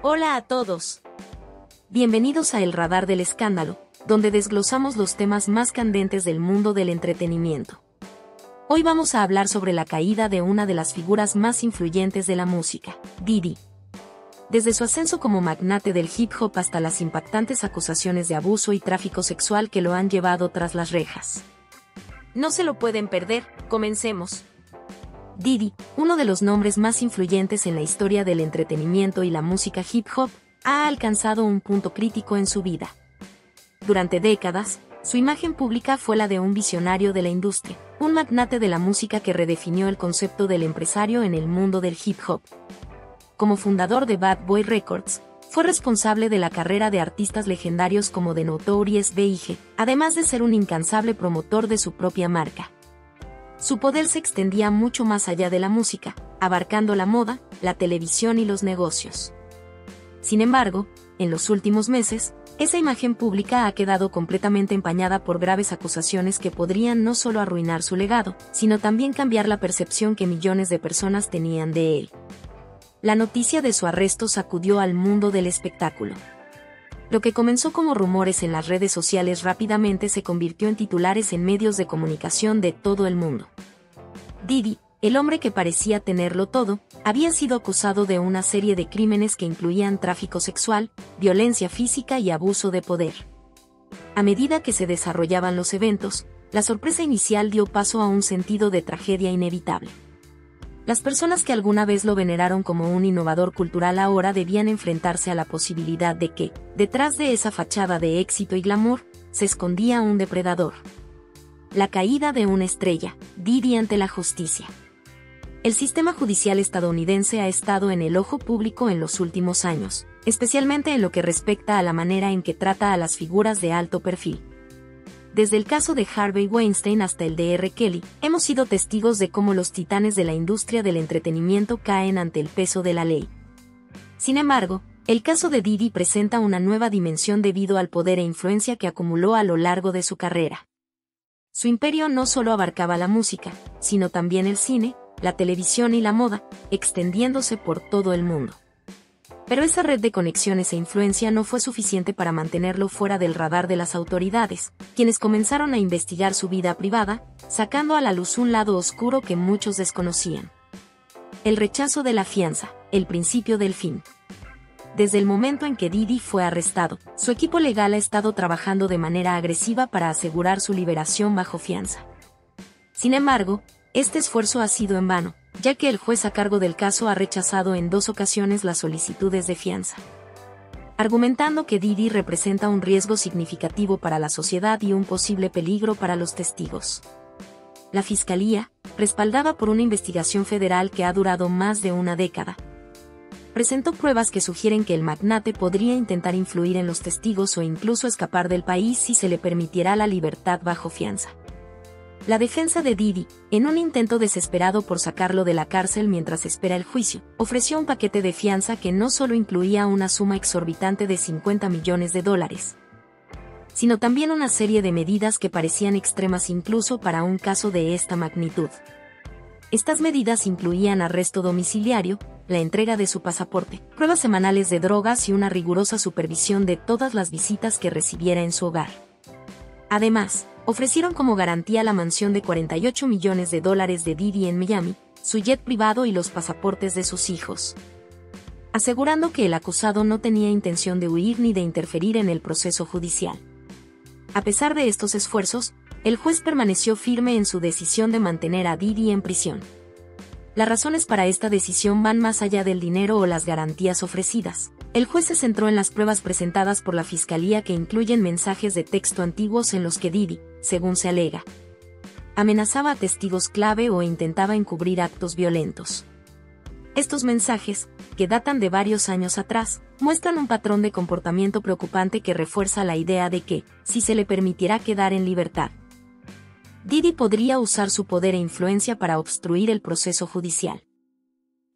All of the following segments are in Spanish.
Hola a todos. Bienvenidos a El Radar del Escándalo, donde desglosamos los temas más candentes del mundo del entretenimiento. Hoy vamos a hablar sobre la caída de una de las figuras más influyentes de la música, Diddy. Desde su ascenso como magnate del hip hop hasta las impactantes acusaciones de abuso y tráfico sexual que lo han llevado tras las rejas. No se lo pueden perder, comencemos. Diddy, uno de los nombres más influyentes en la historia del entretenimiento y la música hip hop, ha alcanzado un punto crítico en su vida. Durante décadas, su imagen pública fue la de un visionario de la industria, un magnate de la música que redefinió el concepto del empresario en el mundo del hip hop. Como fundador de Bad Boy Records, fue responsable de la carrera de artistas legendarios como The Notorious B.I.G., además de ser un incansable promotor de su propia marca. Su poder se extendía mucho más allá de la música, abarcando la moda, la televisión y los negocios. Sin embargo, en los últimos meses, esa imagen pública ha quedado completamente empañada por graves acusaciones que podrían no solo arruinar su legado, sino también cambiar la percepción que millones de personas tenían de él. La noticia de su arresto sacudió al mundo del espectáculo. Lo que comenzó como rumores en las redes sociales rápidamente se convirtió en titulares en medios de comunicación de todo el mundo. Diddy, el hombre que parecía tenerlo todo, había sido acusado de una serie de crímenes que incluían tráfico sexual, violencia física y abuso de poder. A medida que se desarrollaban los eventos, la sorpresa inicial dio paso a un sentido de tragedia inevitable. Las personas que alguna vez lo veneraron como un innovador cultural ahora debían enfrentarse a la posibilidad de que, detrás de esa fachada de éxito y glamour, se escondía un depredador. La caída de una estrella, Diddy ante la justicia. El sistema judicial estadounidense ha estado en el ojo público en los últimos años, especialmente en lo que respecta a la manera en que trata a las figuras de alto perfil. Desde el caso de Harvey Weinstein hasta el de R. Kelly, hemos sido testigos de cómo los titanes de la industria del entretenimiento caen ante el peso de la ley. Sin embargo, el caso de Diddy presenta una nueva dimensión debido al poder e influencia que acumuló a lo largo de su carrera. Su imperio no solo abarcaba la música, sino también el cine, la televisión y la moda, extendiéndose por todo el mundo. Pero esa red de conexiones e influencia no fue suficiente para mantenerlo fuera del radar de las autoridades, quienes comenzaron a investigar su vida privada, sacando a la luz un lado oscuro que muchos desconocían. El rechazo de la fianza, el principio del fin. Desde el momento en que Diddy fue arrestado, su equipo legal ha estado trabajando de manera agresiva para asegurar su liberación bajo fianza. Sin embargo, este esfuerzo ha sido en vano, ya que el juez a cargo del caso ha rechazado en 2 ocasiones las solicitudes de fianza, argumentando que Diddy representa un riesgo significativo para la sociedad y un posible peligro para los testigos. La Fiscalía, respaldada por una investigación federal que ha durado más de una década, presentó pruebas que sugieren que el magnate podría intentar influir en los testigos o incluso escapar del país si se le permitiera la libertad bajo fianza. La defensa de Diddy, en un intento desesperado por sacarlo de la cárcel mientras espera el juicio, ofreció un paquete de fianza que no solo incluía una suma exorbitante de $50 millones, sino también una serie de medidas que parecían extremas incluso para un caso de esta magnitud. Estas medidas incluían arresto domiciliario, la entrega de su pasaporte, pruebas semanales de drogas y una rigurosa supervisión de todas las visitas que recibiera en su hogar. Además, ofrecieron como garantía la mansión de $48 millones de Diddy en Miami, su jet privado y los pasaportes de sus hijos, asegurando que el acusado no tenía intención de huir ni de interferir en el proceso judicial. A pesar de estos esfuerzos, el juez permaneció firme en su decisión de mantener a Diddy en prisión. Las razones para esta decisión van más allá del dinero o las garantías ofrecidas. El juez se centró en las pruebas presentadas por la Fiscalía que incluyen mensajes de texto antiguos en los que Diddy, según se alega, amenazaba a testigos clave o intentaba encubrir actos violentos. Estos mensajes, que datan de varios años atrás, muestran un patrón de comportamiento preocupante que refuerza la idea de que, si se le permitiera quedar en libertad, Diddy podría usar su poder e influencia para obstruir el proceso judicial.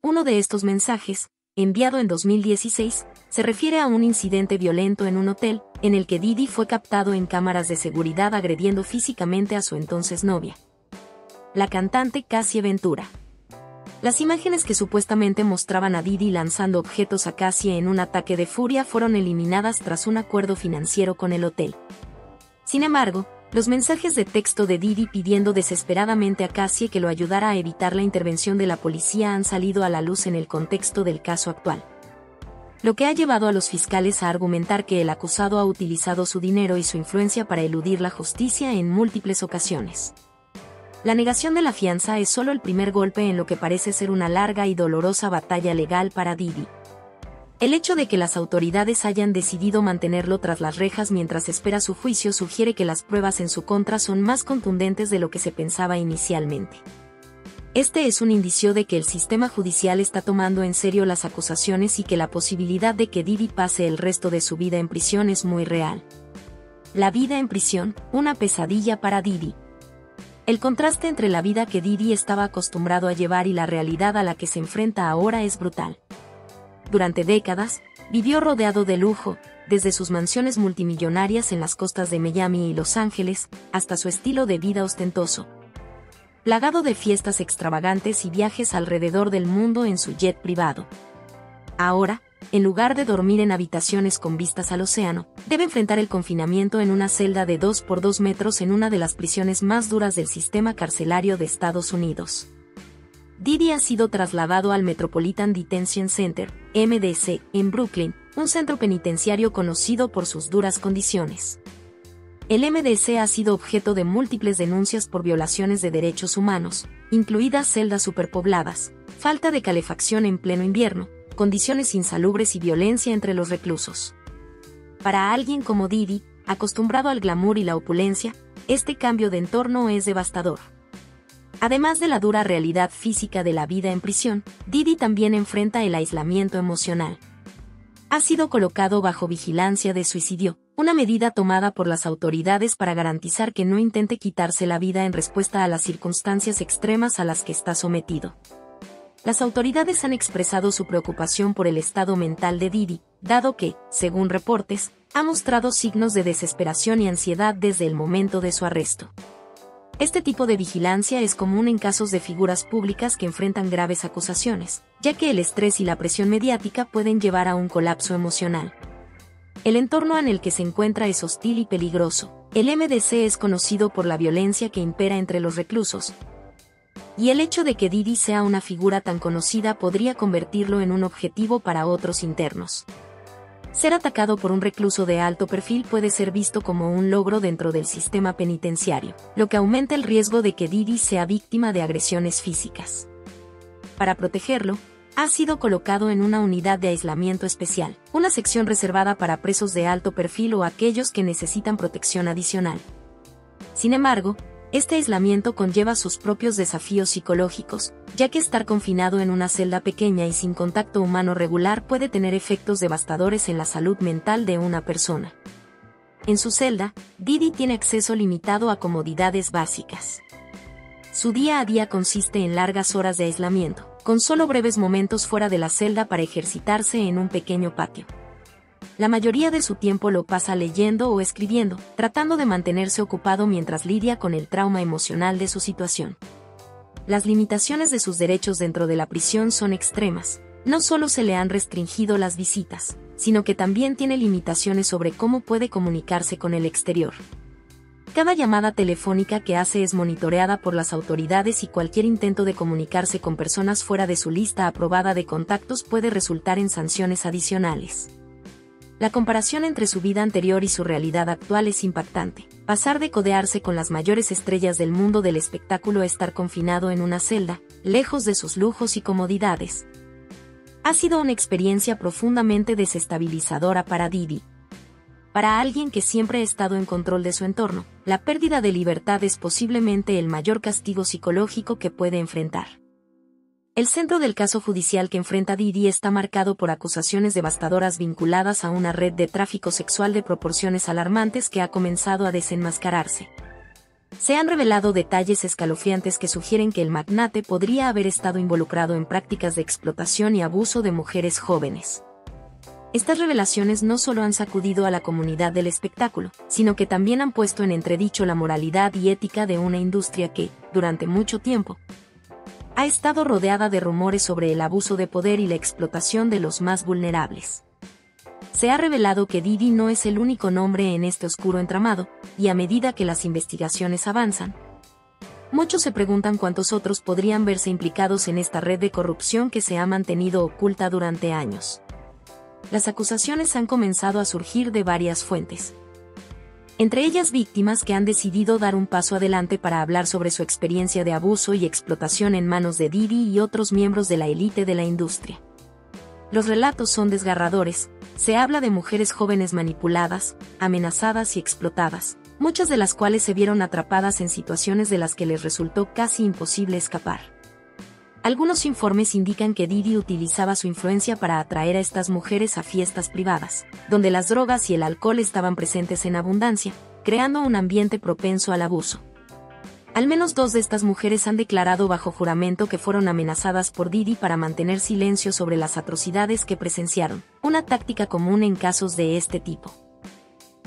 Uno de estos mensajes, enviado en 2016, se refiere a un incidente violento en un hotel, en el que Diddy fue captado en cámaras de seguridad agrediendo físicamente a su entonces novia, la cantante Cassie Ventura. Las imágenes que supuestamente mostraban a Diddy lanzando objetos a Cassie en un ataque de furia fueron eliminadas tras un acuerdo financiero con el hotel. Sin embargo, los mensajes de texto de Diddy pidiendo desesperadamente a Cassie que lo ayudara a evitar la intervención de la policía han salido a la luz en el contexto del caso actual, lo que ha llevado a los fiscales a argumentar que el acusado ha utilizado su dinero y su influencia para eludir la justicia en múltiples ocasiones. La negación de la fianza es solo el primer golpe en lo que parece ser una larga y dolorosa batalla legal para Diddy. El hecho de que las autoridades hayan decidido mantenerlo tras las rejas mientras espera su juicio sugiere que las pruebas en su contra son más contundentes de lo que se pensaba inicialmente. Este es un indicio de que el sistema judicial está tomando en serio las acusaciones y que la posibilidad de que Diddy pase el resto de su vida en prisión es muy real. La vida en prisión, una pesadilla para Diddy. El contraste entre la vida que Diddy estaba acostumbrado a llevar y la realidad a la que se enfrenta ahora es brutal. Durante décadas, vivió rodeado de lujo, desde sus mansiones multimillonarias en las costas de Miami y Los Ángeles, hasta su estilo de vida ostentoso, plagado de fiestas extravagantes y viajes alrededor del mundo en su jet privado. Ahora, en lugar de dormir en habitaciones con vistas al océano, debe enfrentar el confinamiento en una celda de 2 por 2 metros en una de las prisiones más duras del sistema carcelario de Estados Unidos. Diddy ha sido trasladado al Metropolitan Detention Center, MDC, en Brooklyn, un centro penitenciario conocido por sus duras condiciones. El MDC ha sido objeto de múltiples denuncias por violaciones de derechos humanos, incluidas celdas superpobladas, falta de calefacción en pleno invierno, condiciones insalubres y violencia entre los reclusos. Para alguien como Diddy, acostumbrado al glamour y la opulencia, este cambio de entorno es devastador. Además de la dura realidad física de la vida en prisión, Diddy también enfrenta el aislamiento emocional. Ha sido colocado bajo vigilancia de suicidio, una medida tomada por las autoridades para garantizar que no intente quitarse la vida en respuesta a las circunstancias extremas a las que está sometido. Las autoridades han expresado su preocupación por el estado mental de Diddy, dado que, según reportes, ha mostrado signos de desesperación y ansiedad desde el momento de su arresto. Este tipo de vigilancia es común en casos de figuras públicas que enfrentan graves acusaciones, ya que el estrés y la presión mediática pueden llevar a un colapso emocional. El entorno en el que se encuentra es hostil y peligroso. El MDC es conocido por la violencia que impera entre los reclusos, y el hecho de que Diddy sea una figura tan conocida podría convertirlo en un objetivo para otros internos. Ser atacado por un recluso de alto perfil puede ser visto como un logro dentro del sistema penitenciario, lo que aumenta el riesgo de que Diddy sea víctima de agresiones físicas. Para protegerlo, ha sido colocado en una unidad de aislamiento especial, una sección reservada para presos de alto perfil o aquellos que necesitan protección adicional. Sin embargo, este aislamiento conlleva sus propios desafíos psicológicos, ya que estar confinado en una celda pequeña y sin contacto humano regular puede tener efectos devastadores en la salud mental de una persona. En su celda, Diddy tiene acceso limitado a comodidades básicas. Su día a día consiste en largas horas de aislamiento, con solo breves momentos fuera de la celda para ejercitarse en un pequeño patio. La mayoría de su tiempo lo pasa leyendo o escribiendo, tratando de mantenerse ocupado mientras lidia con el trauma emocional de su situación. Las limitaciones de sus derechos dentro de la prisión son extremas. No solo se le han restringido las visitas, sino que también tiene limitaciones sobre cómo puede comunicarse con el exterior. Cada llamada telefónica que hace es monitoreada por las autoridades y cualquier intento de comunicarse con personas fuera de su lista aprobada de contactos puede resultar en sanciones adicionales. La comparación entre su vida anterior y su realidad actual es impactante. Pasar de codearse con las mayores estrellas del mundo del espectáculo a estar confinado en una celda, lejos de sus lujos y comodidades. Ha sido una experiencia profundamente desestabilizadora para Diddy. Para alguien que siempre ha estado en control de su entorno, la pérdida de libertad es posiblemente el mayor castigo psicológico que puede enfrentar. El centro del caso judicial que enfrenta Diddy está marcado por acusaciones devastadoras vinculadas a una red de tráfico sexual de proporciones alarmantes que ha comenzado a desenmascararse. Se han revelado detalles escalofriantes que sugieren que el magnate podría haber estado involucrado en prácticas de explotación y abuso de mujeres jóvenes. Estas revelaciones no solo han sacudido a la comunidad del espectáculo, sino que también han puesto en entredicho la moralidad y ética de una industria que, durante mucho tiempo, ha estado rodeada de rumores sobre el abuso de poder y la explotación de los más vulnerables. Se ha revelado que Diddy no es el único nombre en este oscuro entramado, y a medida que las investigaciones avanzan, muchos se preguntan cuántos otros podrían verse implicados en esta red de corrupción que se ha mantenido oculta durante años. Las acusaciones han comenzado a surgir de varias fuentes, entre ellas víctimas que han decidido dar un paso adelante para hablar sobre su experiencia de abuso y explotación en manos de Diddy y otros miembros de la élite de la industria. Los relatos son desgarradores, se habla de mujeres jóvenes manipuladas, amenazadas y explotadas, muchas de las cuales se vieron atrapadas en situaciones de las que les resultó casi imposible escapar. Algunos informes indican que Diddy utilizaba su influencia para atraer a estas mujeres a fiestas privadas, donde las drogas y el alcohol estaban presentes en abundancia, creando un ambiente propenso al abuso. Al menos 2 de estas mujeres han declarado bajo juramento que fueron amenazadas por Diddy para mantener silencio sobre las atrocidades que presenciaron, una táctica común en casos de este tipo.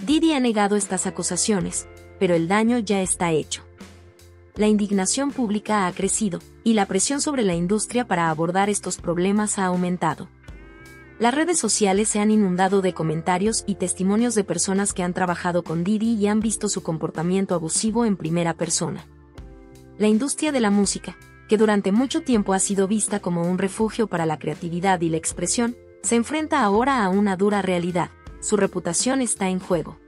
Diddy ha negado estas acusaciones, pero el daño ya está hecho. La indignación pública ha crecido, y la presión sobre la industria para abordar estos problemas ha aumentado. Las redes sociales se han inundado de comentarios y testimonios de personas que han trabajado con Diddy y han visto su comportamiento abusivo en primera persona. La industria de la música, que durante mucho tiempo ha sido vista como un refugio para la creatividad y la expresión, se enfrenta ahora a una dura realidad: su reputación está en juego.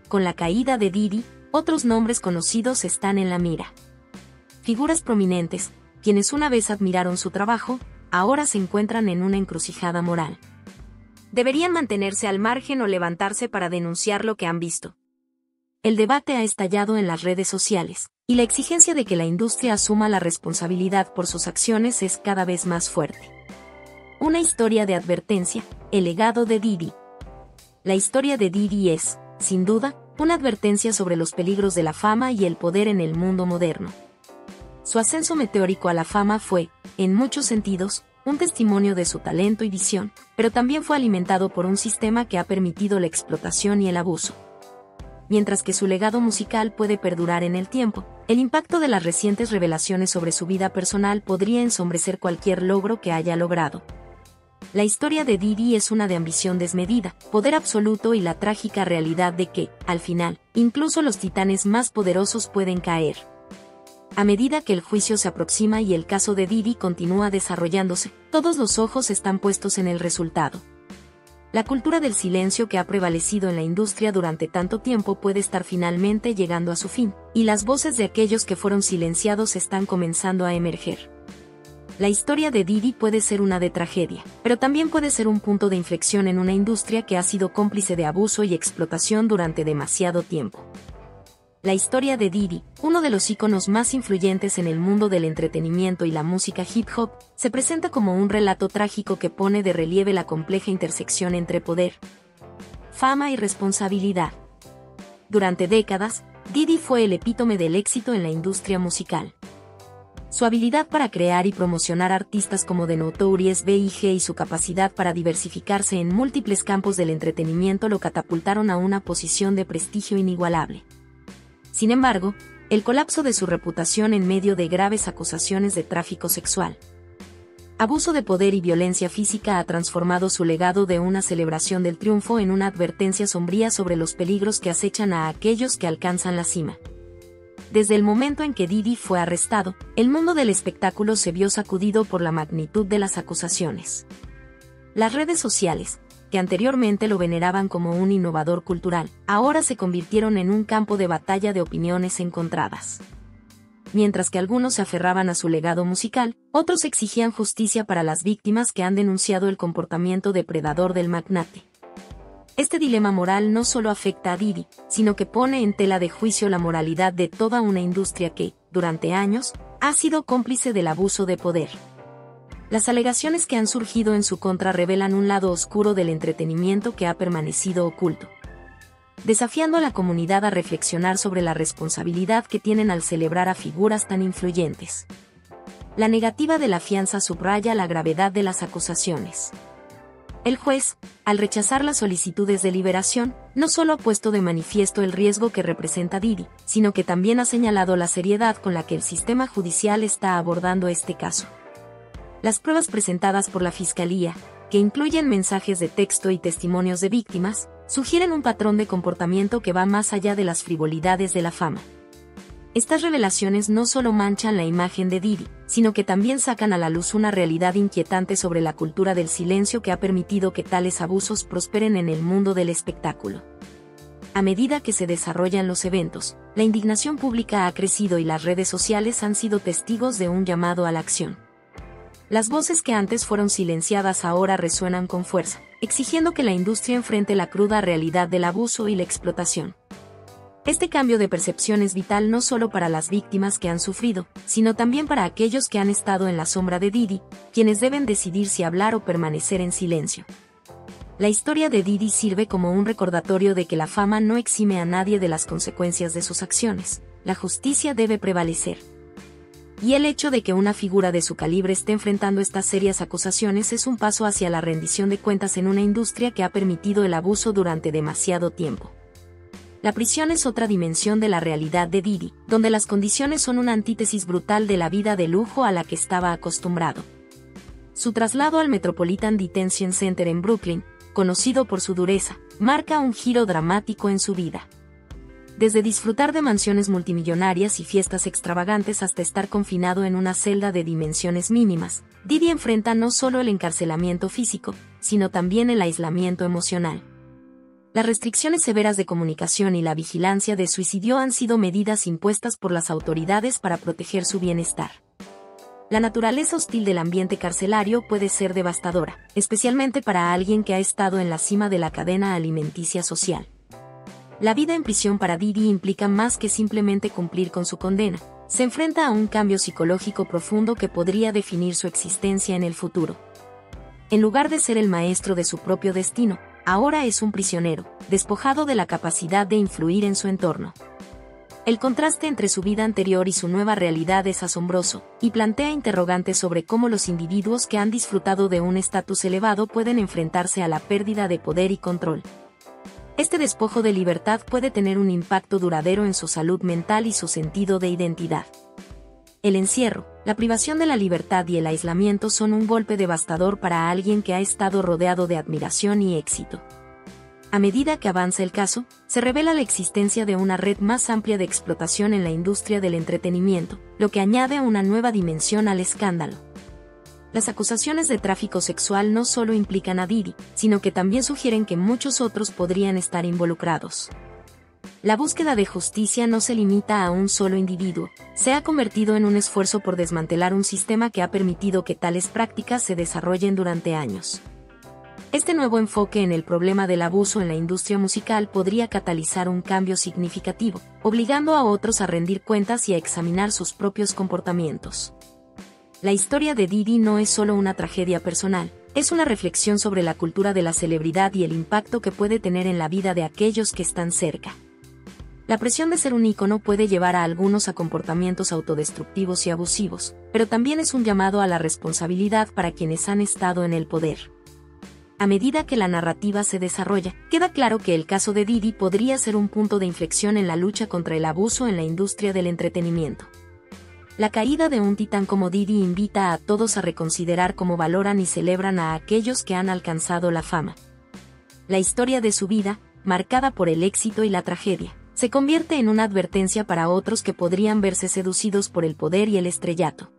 Con la caída de Diddy, otros nombres conocidos están en la mira. Figuras prominentes, quienes una vez admiraron su trabajo, ahora se encuentran en una encrucijada moral. ¿Deberían mantenerse al margen o levantarse para denunciar lo que han visto? El debate ha estallado en las redes sociales, y la exigencia de que la industria asuma la responsabilidad por sus acciones es cada vez más fuerte. Una historia de advertencia: el legado de Diddy. La historia de Diddy es, sin duda, una advertencia sobre los peligros de la fama y el poder en el mundo moderno. Su ascenso meteórico a la fama fue, en muchos sentidos, un testimonio de su talento y visión, pero también fue alimentado por un sistema que ha permitido la explotación y el abuso. Mientras que su legado musical puede perdurar en el tiempo, el impacto de las recientes revelaciones sobre su vida personal podría ensombrecer cualquier logro que haya logrado. La historia de Diddy es una de ambición desmedida, poder absoluto y la trágica realidad de que, al final, incluso los titanes más poderosos pueden caer. A medida que el juicio se aproxima y el caso de Diddy continúa desarrollándose, todos los ojos están puestos en el resultado. La cultura del silencio que ha prevalecido en la industria durante tanto tiempo puede estar finalmente llegando a su fin, y las voces de aquellos que fueron silenciados están comenzando a emerger. La historia de Diddy puede ser una de tragedia, pero también puede ser un punto de inflexión en una industria que ha sido cómplice de abuso y explotación durante demasiado tiempo. La historia de Diddy, uno de los íconos más influyentes en el mundo del entretenimiento y la música hip hop, se presenta como un relato trágico que pone de relieve la compleja intersección entre poder, fama y responsabilidad. Durante décadas, Diddy fue el epítome del éxito en la industria musical. Su habilidad para crear y promocionar artistas como The Notorious B.I.G. y su capacidad para diversificarse en múltiples campos del entretenimiento lo catapultaron a una posición de prestigio inigualable. Sin embargo, el colapso de su reputación en medio de graves acusaciones de tráfico sexual, abuso de poder y violencia física ha transformado su legado de una celebración del triunfo en una advertencia sombría sobre los peligros que acechan a aquellos que alcanzan la cima. Desde el momento en que Diddy fue arrestado, el mundo del espectáculo se vio sacudido por la magnitud de las acusaciones. Las redes sociales, que anteriormente lo veneraban como un innovador cultural, ahora se convirtieron en un campo de batalla de opiniones encontradas. Mientras que algunos se aferraban a su legado musical, otros exigían justicia para las víctimas que han denunciado el comportamiento depredador del magnate. Este dilema moral no solo afecta a Diddy, sino que pone en tela de juicio la moralidad de toda una industria que, durante años, ha sido cómplice del abuso de poder. Las alegaciones que han surgido en su contra revelan un lado oscuro del entretenimiento que ha permanecido oculto, desafiando a la comunidad a reflexionar sobre la responsabilidad que tienen al celebrar a figuras tan influyentes. La negativa de la fianza subraya la gravedad de las acusaciones. El juez, al rechazar las solicitudes de liberación, no solo ha puesto de manifiesto el riesgo que representa Diddy, sino que también ha señalado la seriedad con la que el sistema judicial está abordando este caso. Las pruebas presentadas por la Fiscalía, que incluyen mensajes de texto y testimonios de víctimas, sugieren un patrón de comportamiento que va más allá de las frivolidades de la fama. Estas revelaciones no solo manchan la imagen de Diddy, sino que también sacan a la luz una realidad inquietante sobre la cultura del silencio que ha permitido que tales abusos prosperen en el mundo del espectáculo. A medida que se desarrollan los eventos, la indignación pública ha crecido y las redes sociales han sido testigos de un llamado a la acción. Las voces que antes fueron silenciadas ahora resuenan con fuerza, exigiendo que la industria enfrente la cruda realidad del abuso y la explotación. Este cambio de percepción es vital no solo para las víctimas que han sufrido, sino también para aquellos que han estado en la sombra de Diddy, quienes deben decidir si hablar o permanecer en silencio. La historia de Diddy sirve como un recordatorio de que la fama no exime a nadie de las consecuencias de sus acciones. La justicia debe prevalecer. Y el hecho de que una figura de su calibre esté enfrentando estas serias acusaciones es un paso hacia la rendición de cuentas en una industria que ha permitido el abuso durante demasiado tiempo. La prisión es otra dimensión de la realidad de Diddy, donde las condiciones son una antítesis brutal de la vida de lujo a la que estaba acostumbrado. Su traslado al Metropolitan Detention Center en Brooklyn, conocido por su dureza, marca un giro dramático en su vida. Desde disfrutar de mansiones multimillonarias y fiestas extravagantes hasta estar confinado en una celda de dimensiones mínimas, Diddy enfrenta no solo el encarcelamiento físico, sino también el aislamiento emocional. Las restricciones severas de comunicación y la vigilancia de suicidio han sido medidas impuestas por las autoridades para proteger su bienestar. La naturaleza hostil del ambiente carcelario puede ser devastadora, especialmente para alguien que ha estado en la cima de la cadena alimenticia social. La vida en prisión para Diddy implica más que simplemente cumplir con su condena. Se enfrenta a un cambio psicológico profundo que podría definir su existencia en el futuro. En lugar de ser el maestro de su propio destino, ahora es un prisionero, despojado de la capacidad de influir en su entorno. El contraste entre su vida anterior y su nueva realidad es asombroso, y plantea interrogantes sobre cómo los individuos que han disfrutado de un estatus elevado pueden enfrentarse a la pérdida de poder y control. Este despojo de libertad puede tener un impacto duradero en su salud mental y su sentido de identidad. El encierro, la privación de la libertad y el aislamiento son un golpe devastador para alguien que ha estado rodeado de admiración y éxito. A medida que avanza el caso, se revela la existencia de una red más amplia de explotación en la industria del entretenimiento, lo que añade una nueva dimensión al escándalo. Las acusaciones de tráfico sexual no solo implican a Diddy, sino que también sugieren que muchos otros podrían estar involucrados. La búsqueda de justicia no se limita a un solo individuo, se ha convertido en un esfuerzo por desmantelar un sistema que ha permitido que tales prácticas se desarrollen durante años. Este nuevo enfoque en el problema del abuso en la industria musical podría catalizar un cambio significativo, obligando a otros a rendir cuentas y a examinar sus propios comportamientos. La historia de Diddy no es solo una tragedia personal, es una reflexión sobre la cultura de la celebridad y el impacto que puede tener en la vida de aquellos que están cerca. La presión de ser un ícono puede llevar a algunos a comportamientos autodestructivos y abusivos, pero también es un llamado a la responsabilidad para quienes han estado en el poder. A medida que la narrativa se desarrolla, queda claro que el caso de Diddy podría ser un punto de inflexión en la lucha contra el abuso en la industria del entretenimiento. La caída de un titán como Diddy invita a todos a reconsiderar cómo valoran y celebran a aquellos que han alcanzado la fama. La historia de su vida, marcada por el éxito y la tragedia, se convierte en una advertencia para otros que podrían verse seducidos por el poder y el estrellato.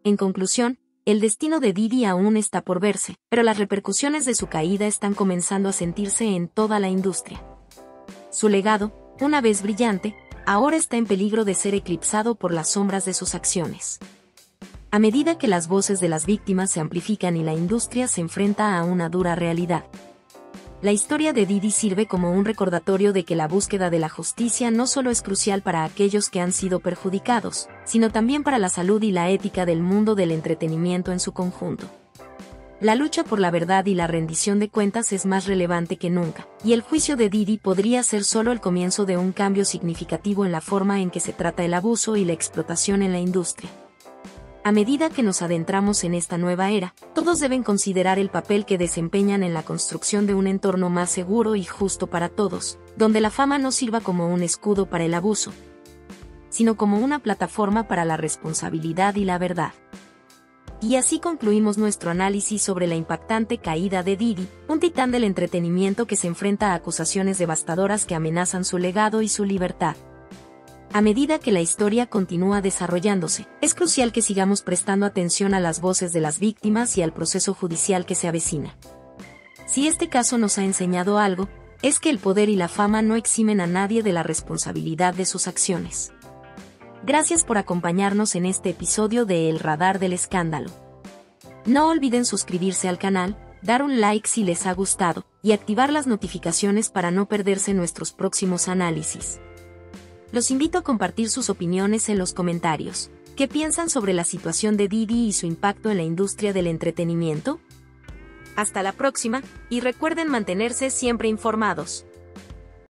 En conclusión, el destino de Diddy aún está por verse, pero las repercusiones de su caída están comenzando a sentirse en toda la industria. Su legado, una vez brillante, ahora está en peligro de ser eclipsado por las sombras de sus acciones. A medida que las voces de las víctimas se amplifican y la industria se enfrenta a una dura realidad. La historia de Diddy sirve como un recordatorio de que la búsqueda de la justicia no solo es crucial para aquellos que han sido perjudicados, sino también para la salud y la ética del mundo del entretenimiento en su conjunto. La lucha por la verdad y la rendición de cuentas es más relevante que nunca, y el juicio de Diddy podría ser solo el comienzo de un cambio significativo en la forma en que se trata el abuso y la explotación en la industria. A medida que nos adentramos en esta nueva era, todos deben considerar el papel que desempeñan en la construcción de un entorno más seguro y justo para todos, donde la fama no sirva como un escudo para el abuso, sino como una plataforma para la responsabilidad y la verdad. Y así concluimos nuestro análisis sobre la impactante caída de Diddy, un titán del entretenimiento que se enfrenta a acusaciones devastadoras que amenazan su legado y su libertad. A medida que la historia continúa desarrollándose, es crucial que sigamos prestando atención a las voces de las víctimas y al proceso judicial que se avecina. Si este caso nos ha enseñado algo, es que el poder y la fama no eximen a nadie de la responsabilidad de sus acciones. Gracias por acompañarnos en este episodio de El Radar del Escándalo. No olviden suscribirse al canal, dar un like si les ha gustado, y activar las notificaciones para no perderse nuestros próximos análisis. Los invito a compartir sus opiniones en los comentarios. ¿Qué piensan sobre la situación de Diddy y su impacto en la industria del entretenimiento? Hasta la próxima, y recuerden mantenerse siempre informados.